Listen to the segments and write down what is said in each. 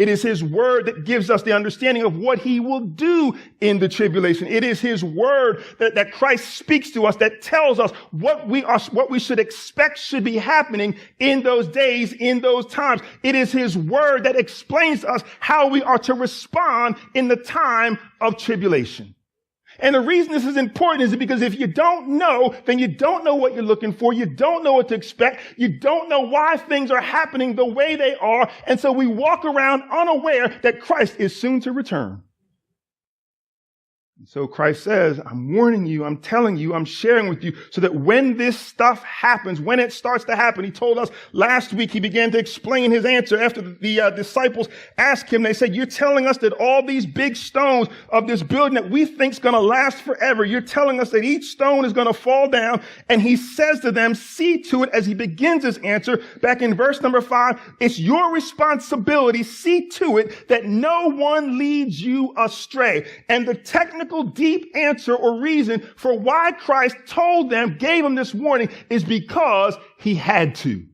It is his word that gives us the understanding of what he will do in the tribulation. It is his word that Christ speaks to us, that tells us what we should expect should be happening in those days, in those times. It is his word that explains to us how we are to respond in the time of tribulation. And the reason this is important is because if you don't know, then you don't know what you're looking for. You don't know what to expect. You don't know why things are happening the way they are. And so we walk around unaware that Christ is soon to return. So Christ says, I'm warning you, I'm telling you, I'm sharing with you so that when this stuff happens, when it starts to happen, he told us last week, he began to explain his answer after the disciples asked him. They said, you're telling us that all these big stones of this building that we think is going to last forever, you're telling us that each stone is going to fall down. And he says to them, see to it, as he begins his answer back in verse number 5, it's your responsibility, see to it that no one leads you astray. And the technical deep answer or reason for why Christ gave them this warning is because he had to.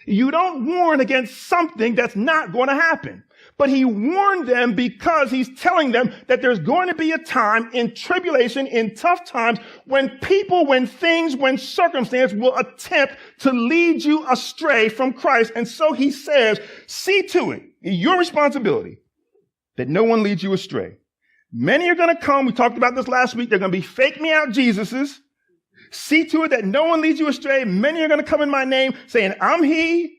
You don't warn against something that's not going to happen. But he warned them because he's telling them that there's going to be a time in tribulation, in tough times, when people, when things, when circumstance will attempt to lead you astray from Christ. And so he says, see to it, your responsibility, that no one leads you astray. Many are going to come. We talked about this last week. They're going to be fake me out Jesuses. See to it that no one leads you astray. Many are going to come in my name saying, I'm he,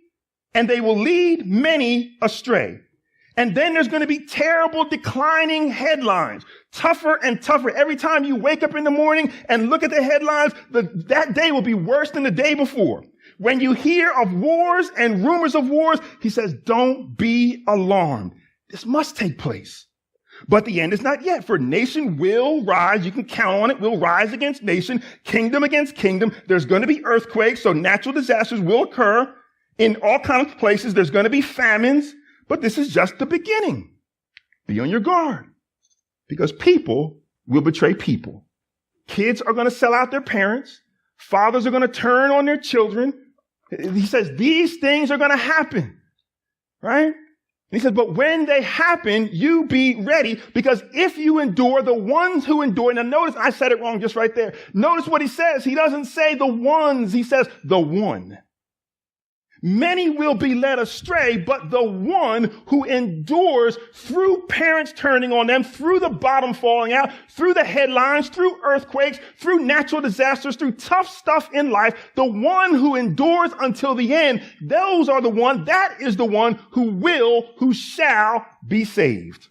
and they will lead many astray. And then there's going to be terrible declining headlines, tougher and tougher. Every time you wake up in the morning and look at the headlines, that day will be worse than the day before. When you hear of wars and rumors of wars, he says, don't be alarmed. This must take place. But the end is not yet, for nation will rise. You can count on it. Will rise against nation, kingdom against kingdom. There's going to be earthquakes, so natural disasters will occur in all kinds of places. There's going to be famines, but this is just the beginning. Be on your guard, because people will betray people. Kids are going to sell out their parents. Fathers are going to turn on their children. He says these things are going to happen, right? He says, but when they happen, you be ready, because if you endure, the ones who endure, now notice I said it wrong just right there. Notice what he says. He doesn't say the ones, he says the one. Many will be led astray, but the one who endures through parents turning on them, through the bottom falling out, through the headlines, through earthquakes, through natural disasters, through tough stuff in life, the one who endures until the end, that is the one who shall be saved.